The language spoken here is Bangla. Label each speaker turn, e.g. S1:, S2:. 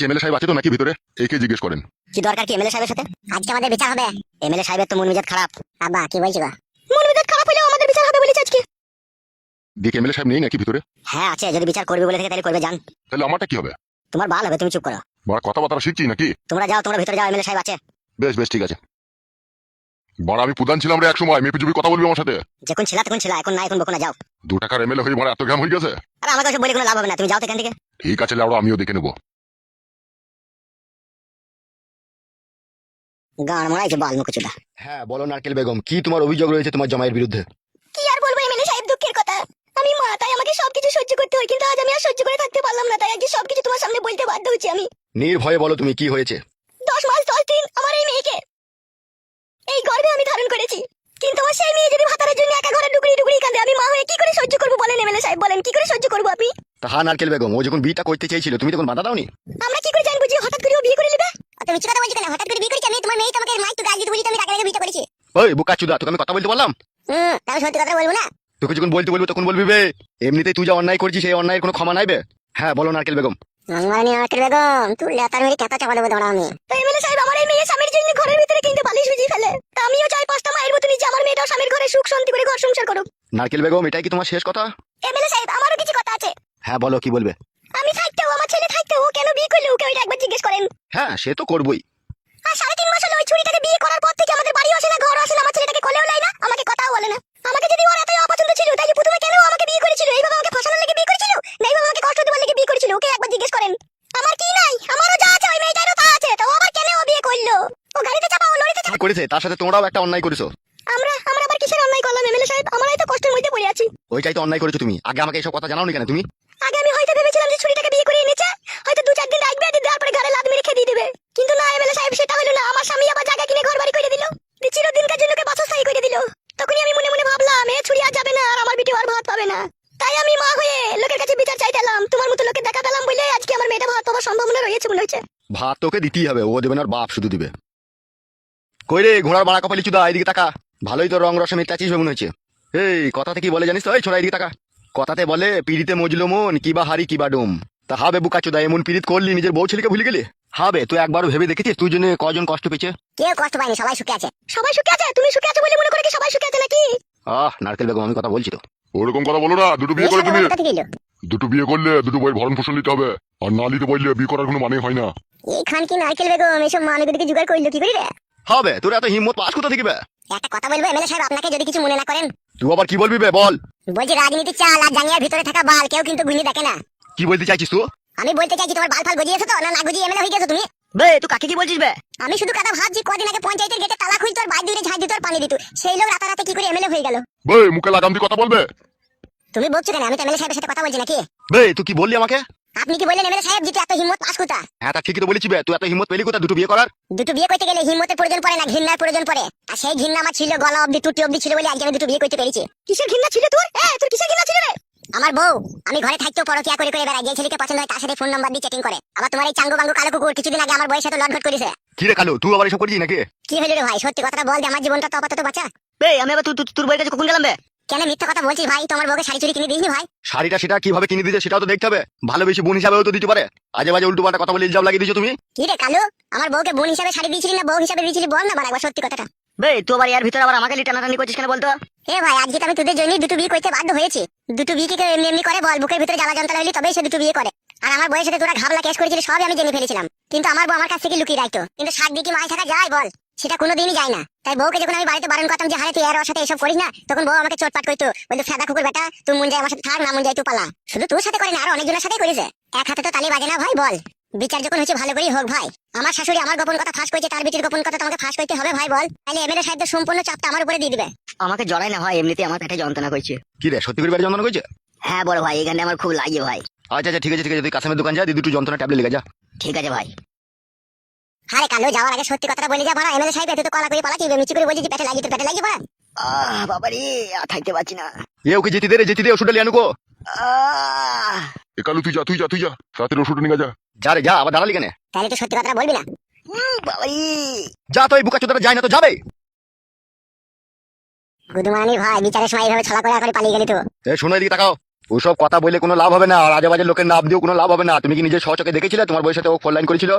S1: এমএলএ সাহেব আছে তো নাকি ভিতরে? একে জিজ্ঞেস করেন।
S2: কি দরকার কি এমএলএ সাহেবের সাথে? আজকে আমাদের বিচার হবে। এমএলএ সাহেবের তো মন মেজাজ খারাপ। আব্বা কি বলছিস গো? মন মেজাজ খারাপ হলেও আমাদের বিচার হবে বলেছে আজকে।
S1: দেখি এমএলএ সাহেব নেই নাকি ভিতরে?
S2: হ্যাঁ আছে, যদি বিচার করবে বলে থাকে তাহলে করবে, যান।
S1: তাহলে আমারটা কি হবে?
S2: তোমার ভালো হবে, তুমি চুপ করো।
S1: বড় কথাবার্তা শিখছি নাকি?
S2: তোমরা যাও, তোমরা ভিতরে যাও, এমএলএ সাহেব আছে।
S1: বেশ বেশ ঠিক আছে। বড় আমি প্রধান ছিলাম রে এক সময়, মেপে জুপি কথা বলবি আমার সাথে।
S2: যখন ছিলা তখন ছিলা, এখন না, এখন বকো না, যাও।
S1: 2 টাকার এমএলএ হয়ে বড় এত ঘাম হয়ে গেছে।
S2: আর আমাকে ওসব বলে কোনো লাভ হবে না, তুমি যাও তো এখান থেকে।
S1: ঠিক আছে লাউড়া, আমিও দেখে নেবো।
S2: গান মারাইছে বাল মুখচুদা।
S3: হ্যাঁ বলো নারকেল বেগম, কি তোমার অভিযোগ রয়েছে তোমার জামাইয়ের বিরুদ্ধে?
S2: কি আর বলবো এমএলএ সাহেব, দুঃখের কথা। আমি মা, তাই আমাকে সবকিছু সহ্য করতে হয়, কিন্তু আজ আমি আর সহ্য করে থাকতে পারলাম না, তাই আজকে সবকিছু তোমার সামনে বলতে বাধ্য হচ্ছি আমি।
S3: নির্ভয়ে বলো তুমি কি হয়েছে।
S2: 10 মাস 10 দিন আমার এই মেয়েকে এই গর্ভে আমি ধারণ করেছি, কিন্তু আমার সেই মেয়ে যদি ভাতারের জন্য একা ঘরে ডুকরি ডুকরি কাঁদে, আমি মা হয়ে কি করে সহ্য করবো বলেন এমএলএ সাহেব, বলেন কি করে সহ্য করবো আপনি?
S3: তা হ্যাঁ নারকেল বেগম, ও যখন বিয়েটা করতে চেয়েছিল তুমি তখন বাধা দাওনি?
S2: আমরা কি করে জানবো যে হঠাৎ করে ও বিয়ে করে নেবে? অত মিথ্যা কথা বলছো কেন? হঠাৎ করে বিয়ে করেছি আমি? তোমার মেয়ে তোমাকে মাইক তো গাল দিতে বলি, আমি টাকা বিয়েটা করেছি।
S3: ওই বোকাচুদা, তোকে আমি কথা বলতে বললাম?
S2: তাহলে সত্যি কথা বলবো না?
S3: তোকে যখন বলতে বলবো তখন বলবি বে। এমনিতেই তুই যা অন্যায় করছিস সেই অন্যায়ের কোনো ক্ষমা নাইবে। হ্যাঁ বলো নারকেল বেগম।
S2: মানে নারকেল বেগম, তুই লেতার মেরে কথা চাপালে বলে দাঁড়া আমি। তো এমএলএ সাহেব, আমার এই মেয়ে স্বামীর জন্য ঘরের ভিতরে কিন্তু বালিশ ভিজিয়ে ফেলে, তা আমিও চাই 5টা মায়ের মতো নিচে আমার মেয়েটাও স্বামীর ঘরে সুখ শান্তি করে ঘর সংসার করুক।
S3: নারকেল বেগম, এটাই কি তোমার শেষ কথা?
S2: এমএলএ সাহেব, আমারও কিছু কথা আছে।
S3: হ্যাঁ বলো, কি বলবে?
S2: আমি থাকতেও, আমার ছেলে থাকতেও ও কেন বিয়ে করলো, ওকে ওইটা একবার জিজ্ঞেস করেন।
S3: হ্যাঁ সে তো করবই।
S2: আর 3.5 মাস হলো ওই ছুরিটাকে বিয়ে করার পর থেকে আমাদের বাড়িও আসে না, ঘরও আসে না, আমার ছেলেটাকে কোলেও লাই না, আমাকে কথাও বলে না। আমাকে যদি ওর এতই অপছন্দ ছিল, তাহলে প্রথমে কেন ও আমাকে বিয়ে করেছিল? এইভাবে আমাকে ফাঁসানোর লেগে বিয়ে করেছিল, না এইভাবে আমাকে কষ্ট দেওয়ার লেগে বিয়ে করেছিল? ওকে একবার জিজ্ঞেস করেন। আমার কি নাই? আমারও যা আছে ওই মেয়েটারও তা আছে, তো ও আবার কেন ও বিয়ে করলো? ও গাড়িতে চাপা, ও লরিতে চাপা
S3: করেছে, তার সাথে তোমরাও একটা অন্যায় করেছো।
S2: আমরা আবার কিসের অন্যায় করলাম এমএলএ সাহেব? আমরাই তো কষ্টের মধ্যে পড়ে আছি।
S3: ওইটাই তো অন্যায় করেছো তুমি। আগে আমাকে এইসব কথা জানাওনি কেন তুমি?
S2: আগে আমি হয়তো ভেবেছিলাম যে ছুরিটাকে বিয়ে করে এনেছে, হয়তো 2-4 দিন রাখবে, দিয়ে দেওয়ার পরে ঘরে লাদ মেরে খেয়ে দিয়ে দেবে, কিন্তু না এমএলএ সাহেব, সেটা হলো না। আমার স্বামী আবার জায়গা কিনে ঘর বাড়ি করে দিল, চিরদিনকার জন্য বাসস্থায়ী করে দিল। তখনই আমি মনে মনে ভাবলাম এ ছুরি আর যাবে না, আর আমার বিটি আর ভাত পাবে না। তাই আমি মা হয়ে লোকের কাছে বিচার চাইতাম, তোমার মতো লোকের দেখা পেলাম বলে আজকে আমার মেয়েটা ভাত পাওয়ার সম্ভাবনা রয়েছে মনে হচ্ছে।
S3: ভাত তোকে দিতেই হবে, ও দেবে না, ওর বাপ শুধু দিবে। কই রে ঘোড়ার বাড়া কপালি চুদা, এদিকে তাকা। ভালোই তো রং রসে মেটাচিস মনে হচ্ছে। এই কথাতে কি বলে জানিস তো? এই ছোড়া এদিকে তাকা। কথাতে বলে পিড়িতে মজলো মন, কিবা হারি কিবা ডুম। তা হবে বুকাচুদা, এমন পিড়িত করলি নিজের বউ ছেলেকে ভুলে গেলি? হবে, তুই একবারও ভেবে দেখেছিস তুই জন্য কজন কষ্ট পেয়েছে?
S2: কেউ কষ্ট পায়নি, সবাই সুখে আছে। সবাই সুখে আছে? তুমি সুখে আছে বলে মনে করে কি সবাই সুখে আছে নাকি?
S3: নারকেল বেগম, আমি কথা বলছি তো।
S1: ওরকম কথা বলো না। দুটো বিয়ে করে তুমি,
S2: কথা গেল।
S1: দুটো বিয়ে করলে দুটো বইয়ের ভরণ পোষণ নিতে হবে, আর না নিতে বললে বিয়ে করার কোনো মানে হয় না।
S2: এই খান কি নারকেল বেগম এসব মানুষদেরকে জোগাড় করলো কি করে রে?
S3: হবে, তোর এত হিম্মত পাস কোথা থেকে বে?
S2: একটা কথা বলবো এমএলএ সাহেব, আপনাকে যদি কিছু মনে না করেন।
S3: তুই আবার কি বলবি বে, বল।
S2: বলছি রাজনীতি চাল আর জাঙ্গিয়ার ভিতরে থাকা বাল কেউ কিন্তু গুলি দেখে না।
S3: কি বলতে চাইছিস তুই?
S2: আমি বলতে চাইছি তোমার বাল ফাল গজিয়েছো তো, না গুজিয়ে এমএলএ হয়ে গেছো তুমি?
S4: বে তুই কাকে কি বলছিস বে?
S2: আমি শুধু কথা ভাবছি, কদিন আগে পঞ্চায়েতের গেটে তালা খুলতো আর বাইরে দিয়ে ঝাড় দিত আর পানি দিত, সেই লোক রাতারাতি কি করে এমএলএ হয়ে গেল?
S1: বে মুখে লাগাম দিয়ে কথা বলবে।
S2: তুমি বলছো কেন? আমি তো এমএলএ সাহেবের সাথে কথা বলছি নাকি?
S3: বে তুই কি বললি আমাকে?
S2: আপনি কি বললেন এমএলএ সাহেব, যেটা এত হিম্মত পাস কোথা?
S3: হ্যাঁ তা ঠিকই তো বলেছি বে, তুই এত হিম্মত পেলি কোথা দুটো বিয়ে করার?
S2: দুটো বিয়ে করতে গেলে হিম্মতের প্রয়োজন পড়ে না, ঘৃণার প্রয়োজন পড়ে। আর সেই ঘৃণা আমার ছিল, গলা অবধি টুটি অবধি ছিল বলে আজকে আমি দুটো বিয়ে করতে পেরেছি। কিসের ঘৃণা ছিল তোর? তোর কিসের ঘৃণা ছিল রে? আমার বউ, আমি ঘরে থাকতেও পরকিয়া করে করে বেড়াই, যে ছেলেকে পছন্দ হয় তার সাথে ফোন নাম্বার দিয়ে চ্যাটিং করে। আবার তোমার এই চাঙ্গো বাঙ্গো কালো কুকুর কিছুদিন আগে আমার বউয়ের সাথে লটঘট করেছে।
S3: কি রে কালু, তুই আবার এসব করছিস নাকি?
S2: কি হলো রে ভাই, সত্যি কথাটা বল, যে আমার জীবনটা তো আপাতত বাঁচা।
S4: বে আমি আবার তোর বইয়ের কাছে কখন গেলাম বে?
S2: কেন মিথ্যা কথা বলছিস ভাই? তোমার বউকে শাড়ি চুড়ি কিনে দিসনি ভাই?
S3: শাড়িটা সেটা কিভাবে কিনে দিয়েছে সেটাও তো দেখতে হবে। ভালোবেসে বোন হিসাবেও তো দিতে পারে। আজে বাজে উল্টো পাল্টা কথা বলে ইলজাম লাগিয়ে দিয়েছো তুমি।
S2: কি রে কালু, আমার বউকে বোন হিসাবে শাড়ি দিয়েছিলি না বউ হিসাবে দিয়েছিলি বল না বার একবার সত্যি কথাটা।
S4: বে তুই আবার এর ভিতরে আবার আমাকে টানাটানি করছিস কেন বলতো?
S2: এ ভাই, আজকে তো আমি তোদের জন্যই দুটো বিয়ে করতে বাধ্য হয়েছি। দুটো বিয়ে কি কেউ এমনি এমনি করে বল? বুকের ভিতরে জ্বালা যন্ত্রণা হইলে তবেই সে দুটো বিয়ে করে। আর আমার বউয়ের সাথে তোরা ঘাবলা কেস করেছিলি, সবই আমি জেনে ফেলেছিলাম, কিন্তু আমার বউ আমার কাছ থেকে লুকিয়ে রাখতো। কিন্তু শাক দিয়ে কি মাছ থাকা যায় বল? সেটা কোনোদিনই যায় না। তাই বউকে যখন আমি বাড়িতে বারণ করতাম যে হারে তুই আর ওর সাথে এসব করিস না, তখন বউ আমাকে চোটপাট করতো, বলতো ফেদা কুকুর বেটা, তুই মন যায় আমার সাথে থাক, না মন যায় তুই পালা। শুধু তোর সাথে করে না, আর অনেকজনের সাথে করেছে। এক হাতে তো তালি বাজে না ভাই, বল। বিচার যখন হচ্ছে ভালো করেই হোক ভাই। আমার শাশুড়ি আমার গোপন কথা ফাঁস করেছে, তার বিটির গোপন কথা তোমাকে ফাঁস করতে হবে ভাই, বল। তাহলে এমএলএ সাহেব সম্পূর্ণ চাপটা আমার উপরে দিয়ে দিবে।
S4: আমাকে জড়াই না ভাই, এমনিতে আমার পেটে যন্ত্রণা করছে।
S3: কি রে, সত্যি করে বাড়ি যন্ত্রণা করছে?
S4: হ্যাঁ বড় ভাই, এখানে আমার খুব লাগে ভাই।
S3: আচ্ছা আচ্ছা ঠিক আছে ঠিক আছে, তুই কাসেমের দোকান যা, দি দুটো যন্ত্রণা ট্যাবলেট লেগে যা।
S4: ঠিক আছে ভাই।
S2: আরে কালু, যাওয়ার আগে সত্যি কথাটা বলে যা ভাড়া। এমএলএ সাহেব এত তো কলা করে পালাচ্ছি, মিচি করে বলছি যে পেটে লাগিয়ে, তোর পেটে লাগিয়ে ভাড়া।
S4: বাবা রে, আর থাকতে পারছি না।
S3: এ ওকে যেতে দে রে, যেতে দে, ওষুধটা লিয়ে আনুকো।
S1: এ কালু তুই যা তুই যা তুই যা, তাড়াতাড়ি ওষুধ নিয়ে যা।
S3: যা রে যা, আবার দাঁড়ালি কেন?
S2: তাহলে তো সত্যি কথাটা বলবি না?
S4: বাবা রে।
S3: যা তো, এই বুকাচোদাটা যায় না তো যাবে।
S2: গুদুমানি ভাই, বিচারের সময় এইভাবে ছলা করে পালিয়ে গেলি তো।
S3: এ শোনো এদিকে তাকাও। ওসব কথা বলে কোনো লাভ হবে না, আর আজে বাজে লোকের নাম দিয়েও কোনো লাভ হবে না। তুমি কি নিজের সচকে দেখেছিলে তোমার বউয়ের সাথে ও ফোন লাইন করেছিল?